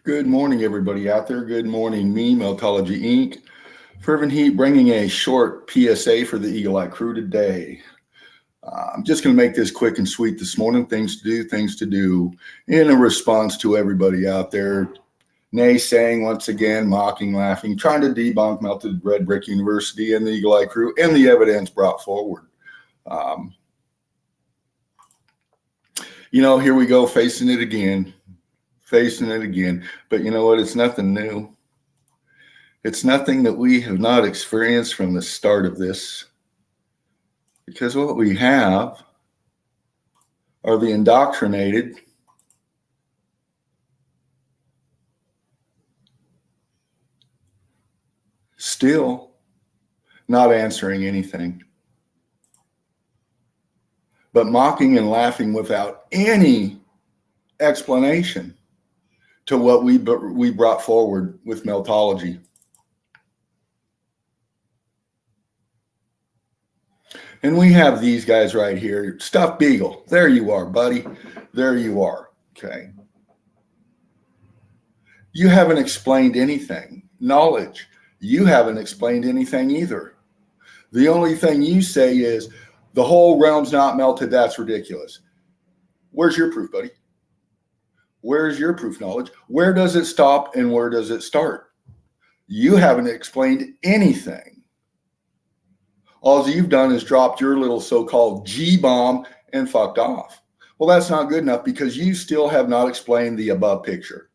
Good morning, everybody out there. Good morning, me, Meltology Inc. Fervent Heat bringing a short PSA for the Eagle Eye crew today. I'm just going to make this quick and sweet this morning. Things to do in a response to everybody out there naysaying, once again, mocking, laughing, trying to debunk Melted Red Brick University and the Eagle Eye crew and the evidence brought forward. Here we go, facing it again. But you know what? It's nothing new. It's nothing that we have not experienced from the start of this. Because what we have are the indoctrinated still not answering anything, but mocking and laughing without any explanation to what we brought forward with Meltology. And we have these guys right here. Stuffed Beagle. There you are, buddy. There you are. Okay. You haven't explained anything. Knowledge. You haven't explained anything either. The only thing you say is the whole realm's not melted. That's ridiculous. Where's your proof, buddy? Where's your proof, knowledge? Where does it stop and where does it start? You haven't explained anything. All you've done is dropped your little so-called G-bomb and fucked off. Well, that's not good enough because you still have not explained the above picture.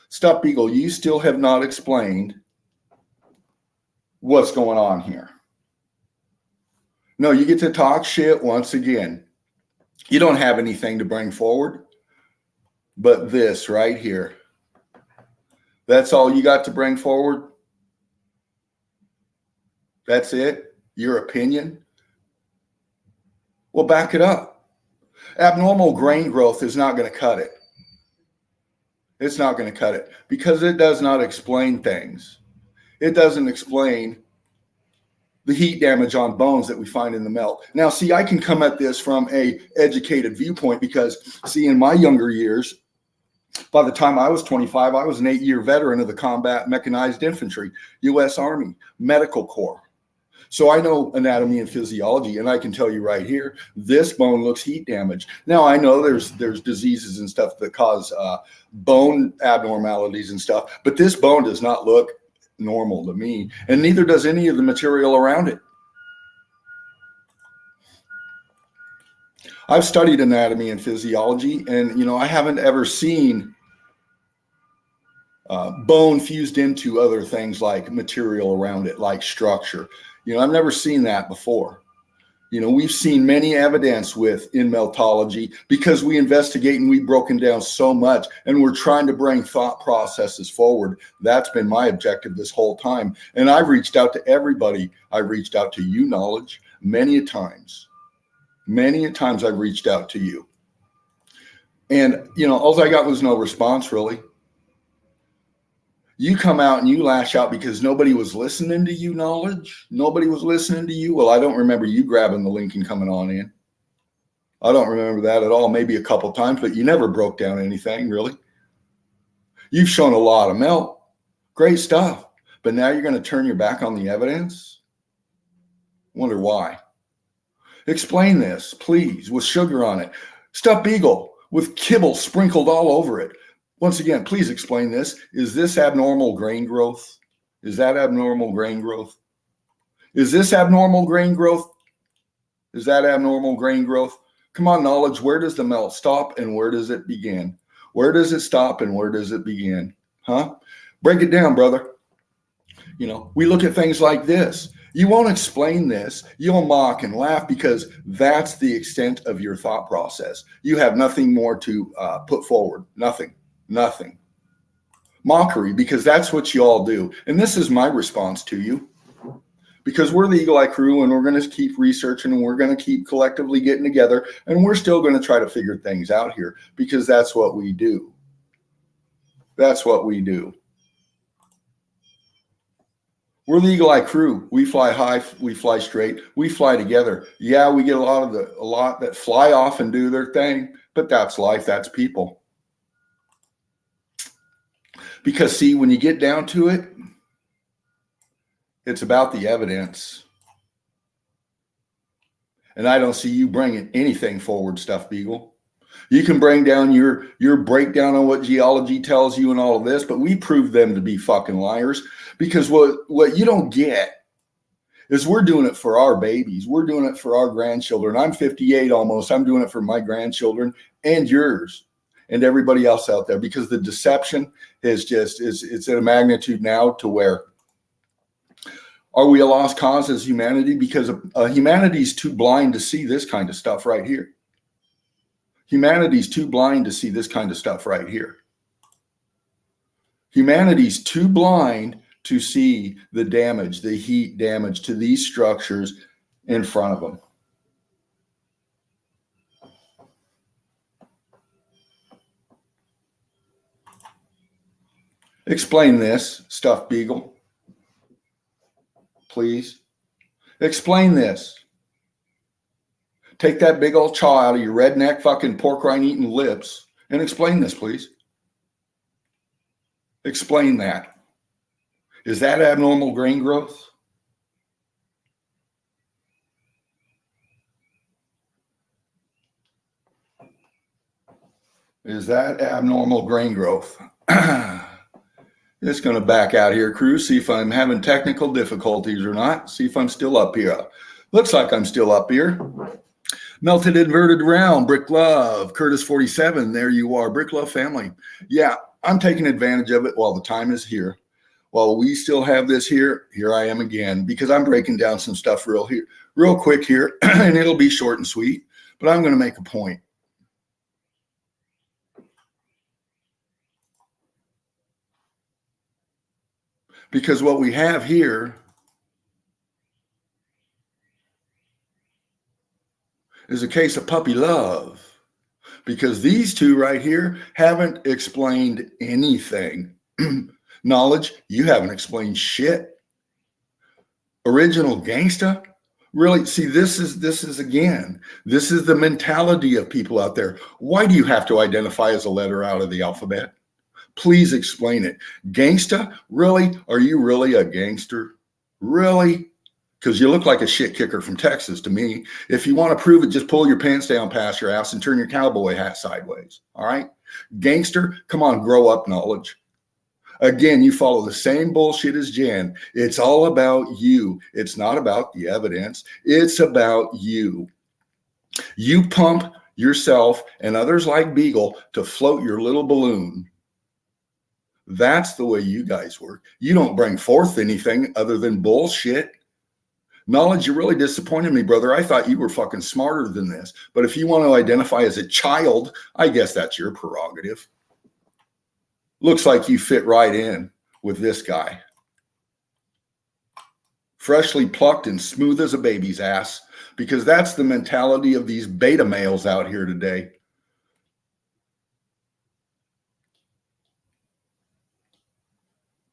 Stuffed Beagle, you still have not explained what's going on here. No, you get to talk shit once again. You don't have anything to bring forward but this right here. That's all you got to bring forward? That's it? Your opinion? Well, back it up. Abnormal grain growth is not going to cut it. It's not going to cut it because it does not explain things. It doesn't explain the heat damage on bones that we find in the melt. Now, see, I can come at this from a educated viewpoint because, see, in my younger years, by the time I was 25, I was an 8-year veteran of the combat mechanized infantry, U.S. Army, Medical Corps. So I know anatomy and physiology, and I can tell you right here, this bone looks heat damaged. Now, I know there's diseases and stuff that cause bone abnormalities and stuff, but this bone does not look normal to me, and neither does any of the material around it. I've studied anatomy and physiology, and I haven't ever seen bone fused into other things like material around it, like structure. I've never seen that before. We've seen many evidence in Meltology because we investigate and we've broken down so much, and we're trying to bring thought processes forward. That's been my objective this whole time, and I've reached out to everybody. I've reached out to you, knowledge, many a times. Many a times I've reached out to you. And, all I got was no response, really. You come out and you lash out because nobody was listening to you, knowledge. Nobody was listening to you. Well, I don't remember you grabbing the link and coming on in. I don't remember that at all. Maybe a couple times, but you never broke down anything, really. You've shown a lot of melt. Great stuff. But now you're going to turn your back on the evidence? Wonder why. Explain this, please, with sugar on it. Stuffed Beagle with kibble sprinkled all over it. Once again, please explain this. Is this abnormal grain growth? Is that abnormal grain growth? Is this abnormal grain growth? Is that abnormal grain growth? Come on, knowledge. Where does the melt stop and where does it begin? Where does it stop and where does it begin? Huh? Break it down, brother. We look at things like this. You won't explain this. You'll mock and laugh because that's the extent of your thought process. You have nothing more to put forward. Nothing. Mockery, because that's what you all do. And this is my response to you. Because we're the Eagle Eye crew and we're going to keep researching and we're going to keep collectively getting together and we're still going to try to figure things out here because that's what we do. That's what we do. We're the Eagle Eye crew. We fly high, we fly straight, we fly together. Yeah, we get a lot that fly off and do their thing, but that's life, that's people. Because see, when you get down to it, it's about the evidence. And I don't see you bringing anything forward, Stuff Beagle. You can bring down your breakdown on what geology tells you and all of this, but we proved them to be fucking liars. Because what you don't get is we're doing it for our babies. We're doing it for our grandchildren. I'm 58 almost. I'm doing it for my grandchildren and yours and everybody else out there, because the deception is just, it's at a magnitude now to where, are we a lost cause as humanity? Because humanity's too blind to see this kind of stuff right here. Humanity's too blind to see this kind of stuff right here. Humanity's too blind to see the damage, the heat damage to these structures in front of them. Explain this, Stuffed Beagle. Please. Explain this. Take that big old chaw out of your redneck fucking pork rind eating lips and explain this, please. Explain that. Is that abnormal grain growth? Is that abnormal grain growth? Just going to back out here, crew, see if I'm having technical difficulties or not. See if I'm still up here. Looks like I'm still up here. Melted inverted round, Brick Love, Curtis 47. There you are, Brick Love family. Yeah, I'm taking advantage of it while the time is here. While we still have this here I am again, because I'm breaking down some stuff real quick here, and it'll be short and sweet, but I'm going to make a point. Because what we have here is a case of puppy love. Because these two right here haven't explained anything. Knowledge, you haven't explained shit. Original gangsta, really? See, this is the mentality of people out there. Why do you have to identify as a letter out of the alphabet? Please explain it. Gangsta, really? Are you really a gangster? Really? Because you look like a shit kicker from Texas to me. If you want to prove it, just pull your pants down past your ass and turn your cowboy hat sideways. All right? Gangster, come on, grow up, knowledge. Again, you follow the same bullshit as Jen. It's all about you. It's not about the evidence. It's about you. You pump yourself and others like Beagle to float your little balloon. That's the way you guys work. You don't bring forth anything other than bullshit. Knowledge, you really disappointed me, brother. I thought you were fucking smarter than this. But if you want to identify as a child, I guess that's your prerogative. Looks like you fit right in with this guy. Freshly plucked and smooth as a baby's ass, because that's the mentality of these beta males out here today.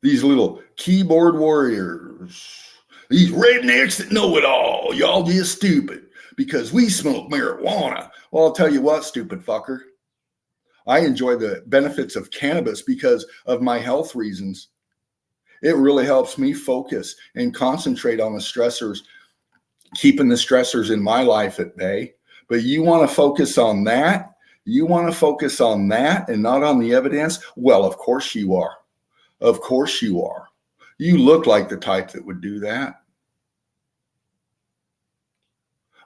These little keyboard warriors. These rednecks that know it all. Y'all just stupid because we smoke marijuana. Well, I'll tell you what, stupid fucker. I enjoy the benefits of cannabis because of my health reasons. It really helps me focus and concentrate on the stressors, keeping the stressors in my life at bay. But you want to focus on that? You want to focus on that and not on the evidence? Well, of course you are. Of course you are. You look like the type that would do that.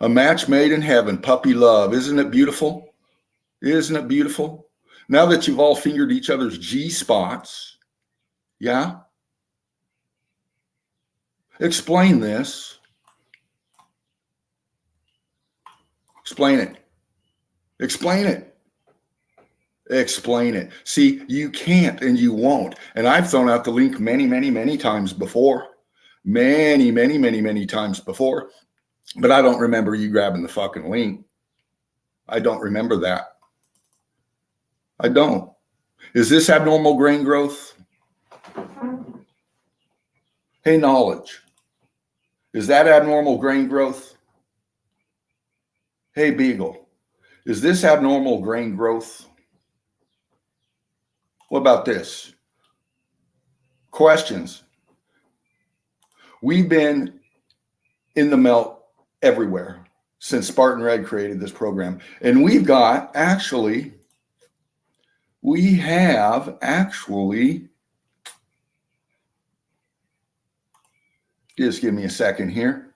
A match made in heaven, puppy love. Isn't it beautiful? Isn't it beautiful? Now that you've all fingered each other's G-spots, yeah? Explain this. Explain it. Explain it. Explain it. See, you can't and you won't. And I've thrown out the link many, many, many times before. Many, many, many, many times before. But I don't remember you grabbing the fucking link. I don't remember that. I don't. Is this abnormal grain growth? Hey, knowledge. Is that abnormal grain growth? Hey, Beagle. Is this abnormal grain growth? What about this? Questions. We've been in the melt everywhere since Spartan Red created this program. And we have actually, just give me a second here.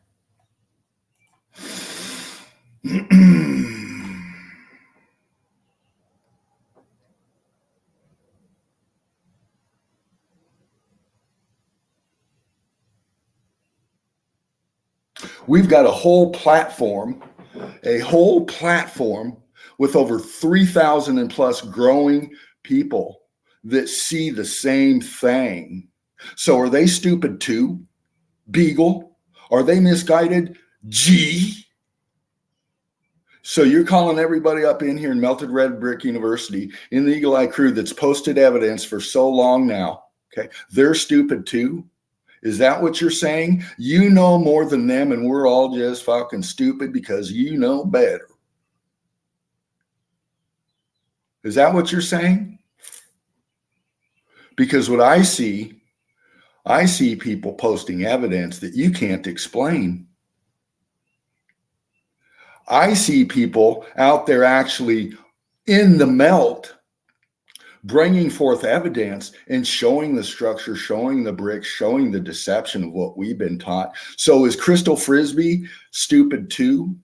We've got a whole platform with over 3,000 and plus growing people that see the same thing. So are they stupid too? Beagle? Are they misguided? G? So you're calling everybody up in here in Melted Red Brick University in the Eagle Eye crew that's posted evidence for so long now, okay? They're stupid too? Is that what you're saying? You know more than them and we're all just fucking stupid because you know better. Is that what you're saying? Because what I see people posting evidence that you can't explain. I see people out there actually in the melt bringing forth evidence and showing the structure, showing the bricks, showing the deception of what we've been taught. So is Crystal Frisbee stupid too?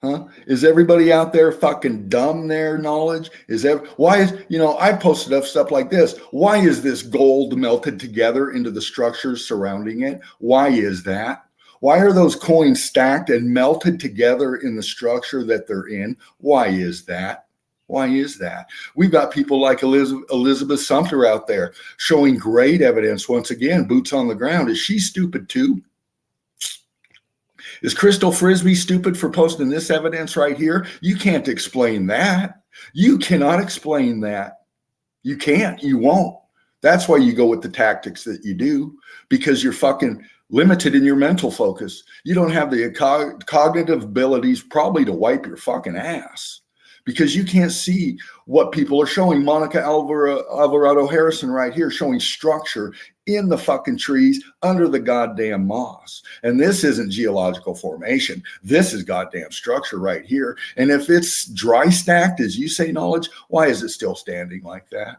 Huh? Is everybody out there fucking dumb their knowledge? I posted up stuff like this. Why is this gold melted together into the structures surrounding it? Why is that? Why are those coins stacked and melted together in the structure that they're in? Why is that? Why is that? We've got people like Elizabeth Sumter out there showing great evidence. Once again, boots on the ground. Is she stupid too? Is Crystal Frisbee stupid for posting this evidence right here? You can't explain that. You cannot explain that. You can't. You won't. That's why you go with the tactics that you do, because you're fucking limited in your mental focus. You don't have the cognitive abilities probably to wipe your fucking ass because you can't see what people are showing. Monica Alvarado Harrison right here showing structure in the fucking trees under the goddamn moss. And this isn't geological formation. This is goddamn structure right here. And if it's dry stacked, as you say, knowledge, why is it still standing like that?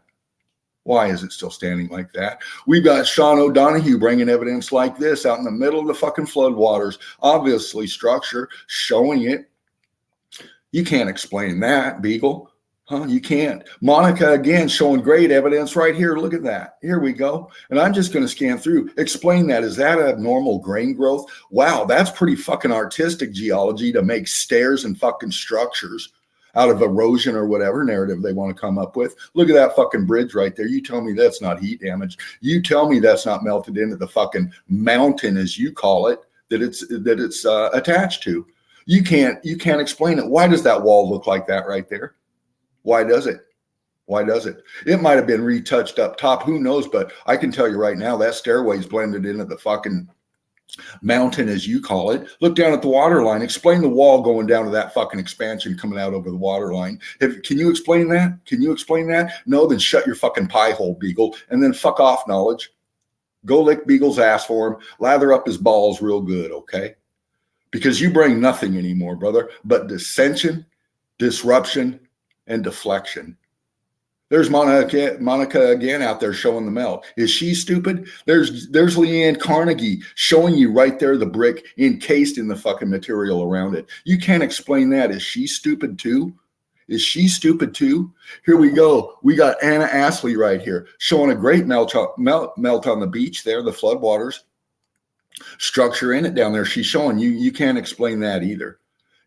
Why is it still standing like that? We've got Sean O'Donohue bringing evidence like this out in the middle of the fucking floodwaters. Obviously structure, showing it. You can't explain that, Beagle. Huh? You can't. Monica, again, showing great evidence right here. Look at that. Here we go. And I'm just going to scan through. Explain that. Is that abnormal grain growth? Wow, that's pretty fucking artistic geology to make stairs and fucking structures out of erosion or whatever narrative they want to come up with. Look at that fucking bridge right there. You tell me that's not heat damage. You tell me that's not melted into the fucking mountain, as you call it, that it's attached to. You can't explain it. Why does that wall look like that right there? Why does it? Why does it? It might have been retouched up top. Who knows? But I can tell you right now, that stairway's blended into the fucking mountain, as you call it. Look down at the water line. Explain the wall going down to that fucking expansion coming out over the water line. Can you explain that? Can you explain that? No, then shut your fucking pie hole, Beagle, and then fuck off, knowledge. Go lick Beagle's ass for him. Lather up his balls real good, okay? Because you bring nothing anymore, brother, but dissension, disruption, and deflection. There's Monica again out there showing the melt. Is she stupid? There's Leanne Carnegie showing you right there the brick encased in the fucking material around it. You can't explain that. Is she stupid too? Is she stupid too? Here we go. We got Anna Astley right here showing a great melt on the beach there, the floodwaters. Structure in it down there. She's showing you. You can't explain that either.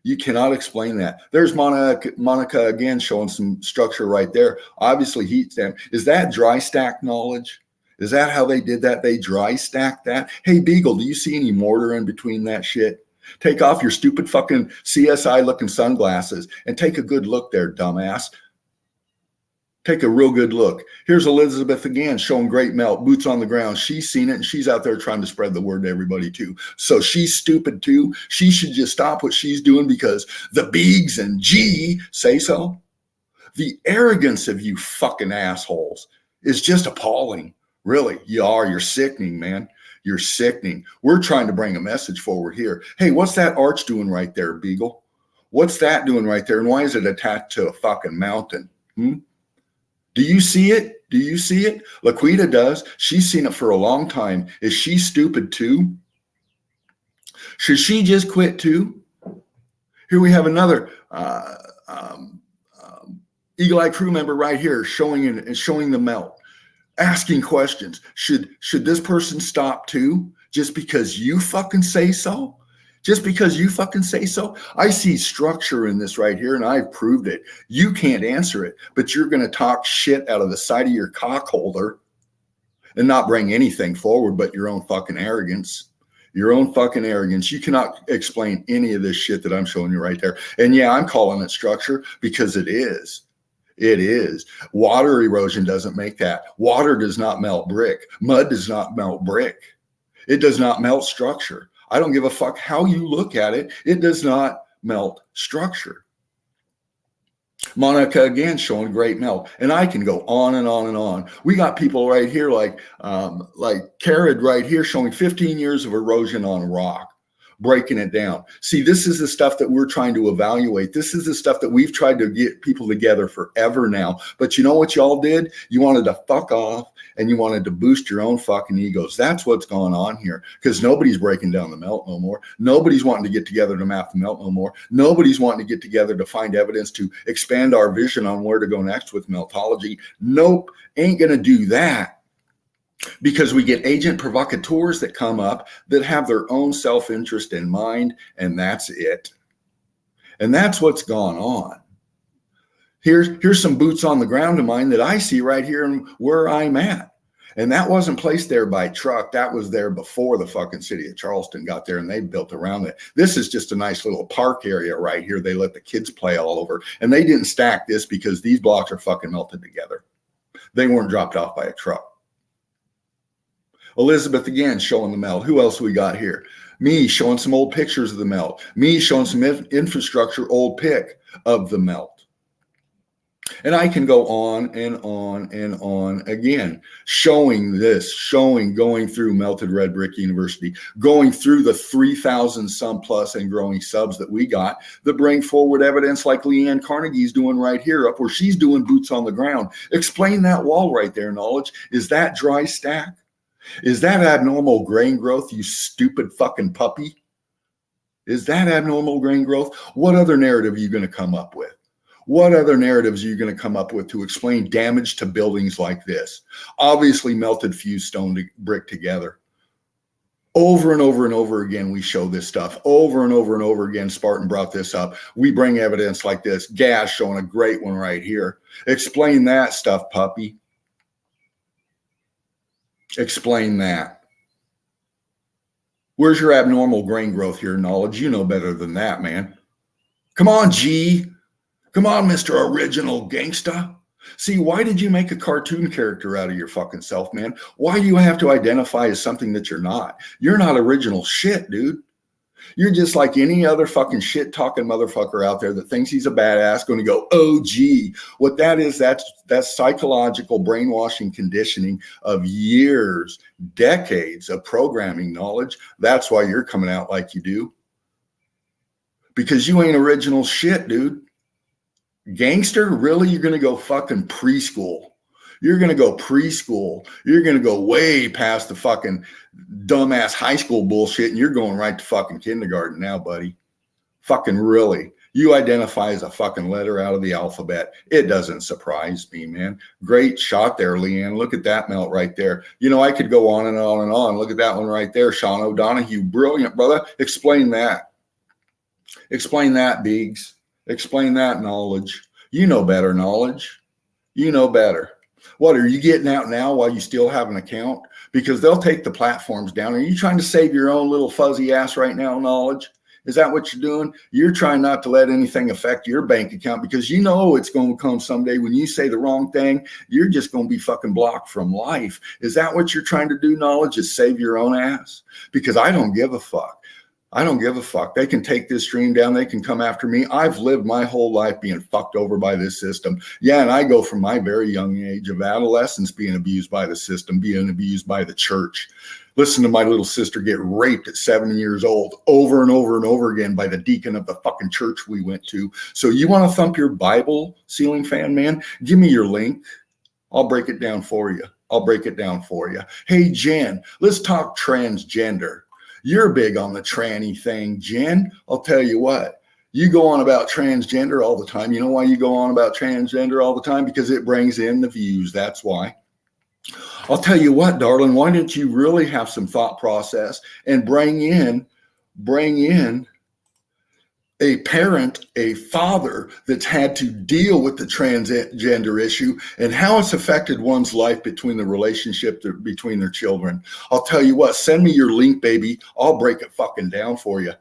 You cannot explain that. There's Monica again showing some structure right there. Obviously heat stamp. Is that dry stack knowledge? Is that how they did that? They dry stacked that? Hey, Beagle, do you see any mortar in between that shit? Take off your stupid fucking CSI looking sunglasses and take a good look there, dumbass. Take a real good look. Here's Elizabeth again showing great melt, boots on the ground. She's seen it and she's out there trying to spread the word to everybody too. So she's stupid too. She should just stop what she's doing because the Beegs and G say so. The arrogance of you fucking assholes is just appalling. Really, you are. You're sickening, man. You're sickening. We're trying to bring a message forward here. Hey, what's that arch doing right there, Beagle? What's that doing right there? And why is it attached to a fucking mountain? Do you see it? Do you see it? Laquita does. She's seen it for a long time. Is she stupid too? Should she just quit too? Here we have another Eagle Eye crew member right here showing the melt, asking questions. Should this person stop too? Just because you fucking say so? Just because you fucking say so? I see structure in this right here, and I've proved it. You can't answer it, but you're going to talk shit out of the side of your cock holder and not bring anything forward but your own fucking arrogance. Your own fucking arrogance. You cannot explain any of this shit that I'm showing you right there. And yeah, I'm calling it structure because it is. It is. Water erosion doesn't make that. Water does not melt brick. Mud does not melt brick. It does not melt structure. I don't give a fuck how you look at it. It does not melt structure. Monica again showing great melt, and I can go on and on and on. We got people right here like Carrad right here showing 15 years of erosion on rock, breaking it down. See, this is the stuff that we're trying to evaluate. This is the stuff that we've tried to get people together forever now. But you know what y'all did? You wanted to fuck off and you wanted to boost your own fucking egos. That's what's going on here, because nobody's breaking down the melt no more. Nobody's wanting to get together to map the melt no more. Nobody's wanting to get together to find evidence to expand our vision on where to go next with meltology. Nope, ain't gonna do that. Because we get agent provocateurs that come up that have their own self-interest in mind, and that's it. And that's what's gone on. Here's some boots on the ground of mine that I see right here and where I'm at. And that wasn't placed there by truck. That was there before the fucking city of Charleston got there and they built around it. This is just a nice little park area right here. They let the kids play all over. And they didn't stack this because these blocks are fucking melted together. They weren't dropped off by a truck. Elizabeth again showing the melt. Who else we got here? Me showing some old pictures of the melt. Me showing some infrastructure, old pic of the melt. And I can go on and on and on again, showing this, going through Melted Red Brick University, going through the 3,000 some plus and growing subs that we got that bring forward evidence like Leanne Carnegie's doing right here, up where she's doing boots on the ground. Explain that wall right there, knowledge. Is that dry stack? Is that abnormal grain growth, you stupid fucking puppy? Is that abnormal grain growth? What other narrative are you going to come up with? What other narratives are you going to come up with to explain damage to buildings like this? Obviously melted fused stone to brick together. Over and over and over again, we show this stuff. Over and over and over again, Spartan brought this up. We bring evidence like this. Gas showing a great one right here. Explain that stuff, puppy. Explain that. Where's your abnormal grain growth here, knowledge? You know better than that, man. Come on, G. Come on, Mr. Original Gangsta. See, why did you make a cartoon character out of your fucking self, man? Why do you have to identify as something that you're not? You're not original shit, dude. You're just like any other fucking shit talking motherfucker out there that thinks he's a badass going to go, oh, gee. What that is, that's psychological brainwashing conditioning of years, decades of programming knowledge. That's why you're coming out like you do. Because you ain't original shit, dude. Gangster, really? You're going to go fucking preschool. You're going to go preschool. You're going to go way past the fucking dumbass high school bullshit, and you're going right to fucking kindergarten now, buddy. Fucking really. You identify as a fucking letter out of the alphabet. It doesn't surprise me, man. Great shot there, Leanne. Look at that melt right there. You know, I could go on and on and on. Look at that one right there, Sean O'Donohue. Brilliant, brother. Explain that. Explain that, Biggs. Explain that, knowledge. You know better, knowledge. You know better. What, are you getting out now while you still have an account? Because they'll take the platforms down. Are you trying to save your own little fuzzy ass right now, knowledge? Is that what you're doing? You're trying not to let anything affect your bank account because you know it's going to come someday when you say the wrong thing, you're just going to be fucking blocked from life. Is that what you're trying to do, knowledge, is save your own ass? Because I don't give a fuck. I don't give a fuck. They can take this stream down. They can come after me. I've lived my whole life being fucked over by this system. Yeah, and I go from my very young age of adolescence being abused by the system, being abused by the church. Listen to my little sister get raped at 7 years old over and over and over again by the deacon of the fucking church we went to. So you want to thump your Bible, ceiling fan man? Give me your link. I'll break it down for you. I'll break it down for you. Hey, Jen, let's talk transgender. You're big on the tranny thing, Jen. I'll tell you what, you go on about transgender all the time. You know why you go on about transgender all the time? Because it brings in the views. That's why. I'll tell you what, darling, why don't you really have some thought process and bring in a parent, a father that's had to deal with the transgender issue and how it's affected one's life between the relationship between their children. I'll tell you what, send me your link, baby. I'll break it fucking down for you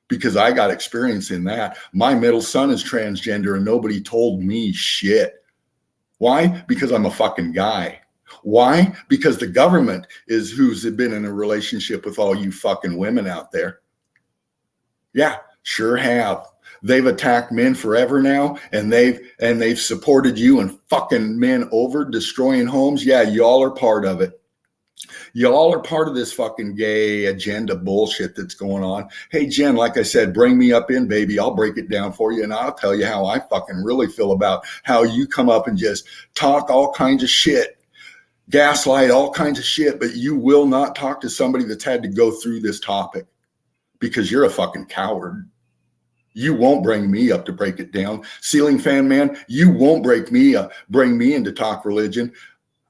because I got experience in that. My middle son is transgender and nobody told me shit. Why? Because I'm a fucking guy. Why? Because the government is who's been in a relationship with all you fucking women out there. Yeah. Sure have. They've attacked men forever now, and they've supported you and fucking men over, destroying homes. Yeah, y'all are part of it. Y'all are part of this fucking gay agenda bullshit that's going on. Hey, Jen, like I said, bring me up in, baby. I'll break it down for you, and I'll tell you how I fucking really feel about how you come up and just talk all kinds of shit, gaslight all kinds of shit, but you will not talk to somebody that's had to go through this topic because you're a fucking coward. You won't bring me up to break it down. Ceiling fan man, you won't bring me into talk religion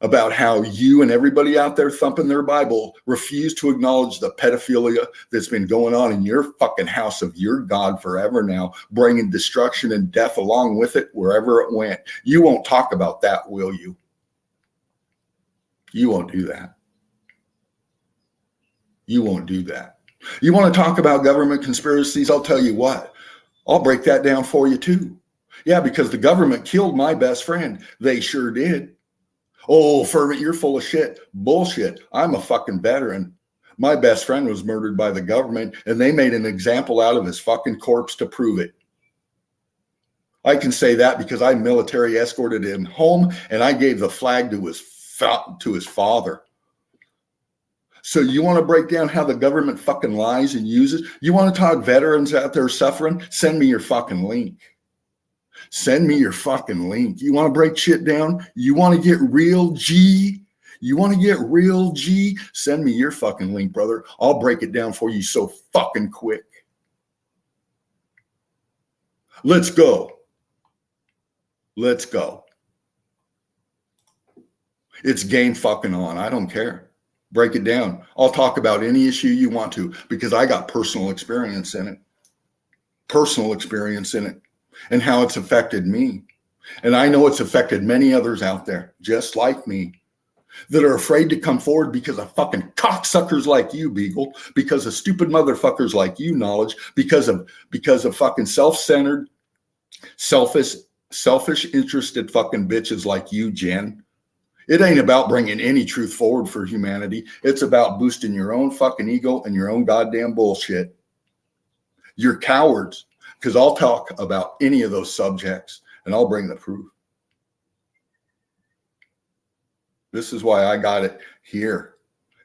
about how you and everybody out there thumping their Bible refuse to acknowledge the pedophilia that's been going on in your fucking house of your God forever now, bringing destruction and death along with it wherever it went. You won't talk about that, will you? You won't do that. You won't do that. You want to talk about government conspiracies? I'll tell you what. I'll break that down for you too. Yeah, because the government killed my best friend. They sure did. Oh, Fervent, you're full of shit. Bullshit. I'm a fucking veteran. My best friend was murdered by the government and they made an example out of his fucking corpse to prove it. I can say that because I military escorted him home and I gave the flag to his father. So you want to break down how the government fucking lies and uses? You want to talk veterans out there suffering? Send me your fucking link. Send me your fucking link. You want to break shit down? You want to get real G? You want to get real G? Send me your fucking link, brother. I'll break it down for you so fucking quick. Let's go. Let's go. It's game fucking on. I don't care. Break it down. I'll talk about any issue you want to because I got personal experience in it. Personal experience in it and how it's affected me. And I know it's affected many others out there just like me that are afraid to come forward because of fucking cocksuckers like you, Beagle, because of stupid motherfuckers like you, Knowledge, because of fucking self-centered, selfish, interested fucking bitches like you, Jen. It ain't about bringing any truth forward for humanity. It's about boosting your own fucking ego and your own goddamn bullshit. You're cowards because I'll talk about any of those subjects and I'll bring the proof. This is why I got it here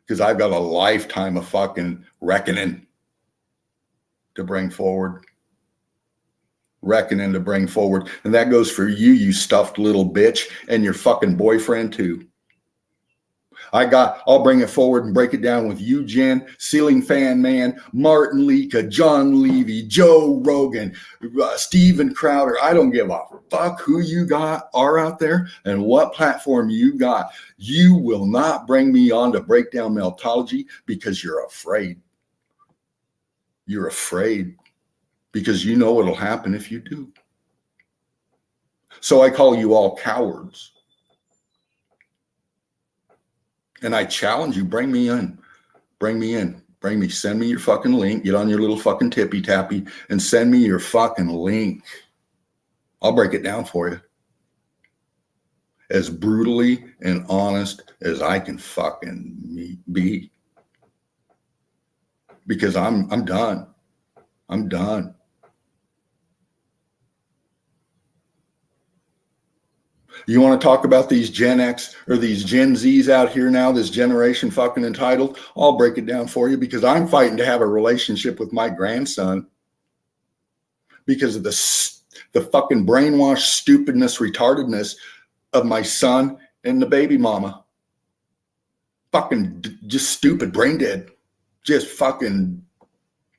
because I've got a lifetime of fucking reckoning to bring forward. Reckoning to bring forward. And that goes for you, you stuffed little bitch, and your fucking boyfriend too. I'll bring it forward and break it down with you, Jen, Ceiling Fan Man, Martin Leka, John Levy, Joe Rogan, Steven Crowder. I don't give a fuck who you are out there and what platform you got. You will not bring me on to break down Meltology because you're afraid. You're afraid. Because you know what'll happen if you do. So I call you all cowards. And I challenge you, bring me in. Bring me in. Send me your fucking link. Get on your little fucking tippy tappy and send me your fucking link. I'll break it down for you. As brutally and honest as I can fucking be. because I'm done. I'm done. You want to talk about these Gen X or these Gen Zs out here now, this generation fucking entitled? I'll break it down for you, because I'm fighting to have a relationship with my grandson because of the fucking brainwashed stupidness, retardedness of my son and the baby mama. Fucking just stupid, brain dead. Just fucking,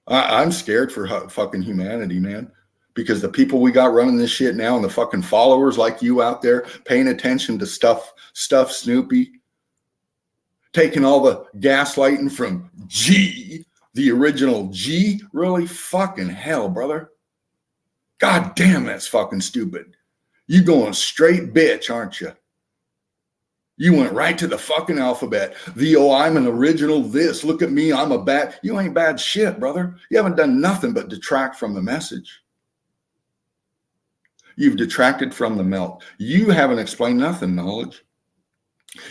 I'm scared for fucking humanity, man. Because the people we got running this shit now, and the fucking followers like you out there paying attention to stuff Snoopy, taking all the gaslighting from G, the original G, really fucking hell, brother. God damn, that's fucking stupid. You going straight bitch, aren't you? You went right to the fucking alphabet. I'm an original this. Look at me, I'm a bad. You ain't bad shit, brother. You haven't done nothing but detract from the message. You've detracted from the melt. You haven't explained nothing, knowledge.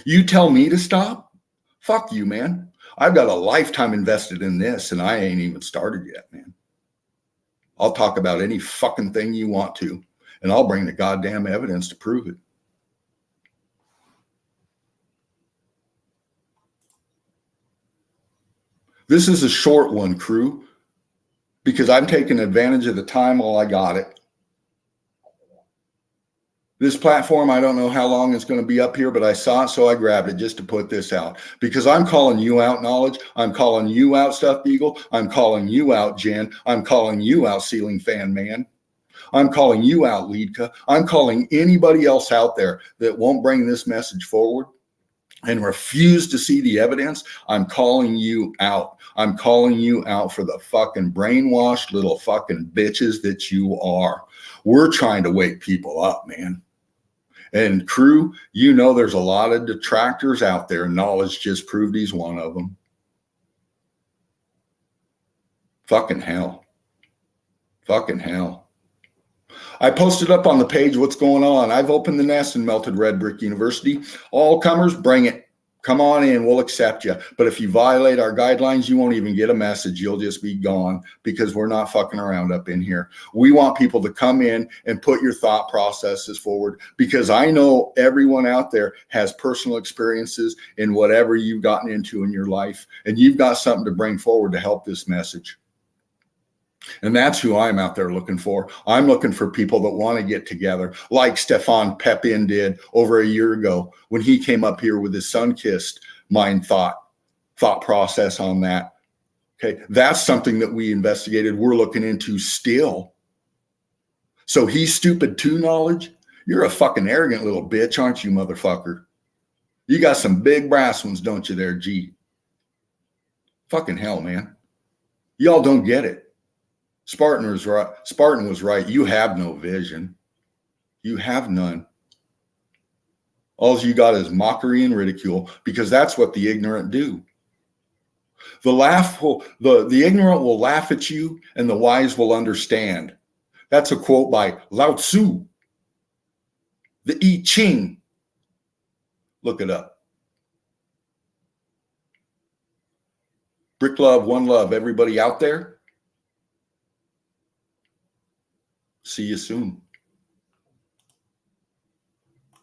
You tell me to stop? Fuck you, man. I've got a lifetime invested in this, and I ain't even started yet, man. I'll talk about any fucking thing you want to, and I'll bring the goddamn evidence to prove it. This is a short one, crew, because I'm taking advantage of the time while I got it. This platform, I don't know how long it's going to be up here, but I saw it, so I grabbed it just to put this out. Because I'm calling you out, knowledge. I'm calling you out, Stuffed Eagle. I'm calling you out, Jen. I'm calling you out, Ceiling Fan Man. I'm calling you out, Leadka. I'm calling anybody else out there that won't bring this message forward and refuse to see the evidence. I'm calling you out. I'm calling you out for the fucking brainwashed little fucking bitches that you are. We're trying to wake people up, man. And crew, you know there's a lot of detractors out there. Knowledge just proved he's one of them. Fucking hell. Fucking hell. I posted up on the page what's going on. I've opened the nest in Melted Red Brick University. All comers, bring it. Come on in, we'll accept you. But if you violate our guidelines, you won't even get a message. You'll just be gone, because we're not fucking around up in here. We want people to come in and put your thought processes forward, because I know everyone out there has personal experiences in whatever you've gotten into in your life, and you've got something to bring forward to help this message. And that's who I'm out there looking for. I'm looking for people that want to get together, like Stefan Pepin did over a year ago when he came up here with his sun-kissed mind thought process on that. Okay, that's something that we investigated. We're looking into still. So he's stupid too, knowledge. You're a fucking arrogant little bitch, aren't you, motherfucker? You got some big brass ones, don't you there, G? Fucking hell, man. Y'all don't get it. Spartan was right. Spartan was right. You have no vision. You have none. All you got is mockery and ridicule, because that's what the ignorant do. The ignorant will laugh at you, and the wise will understand. That's a quote by Lao Tzu, the I Ching. Look it up. Brick love, one love, everybody out there. See you soon.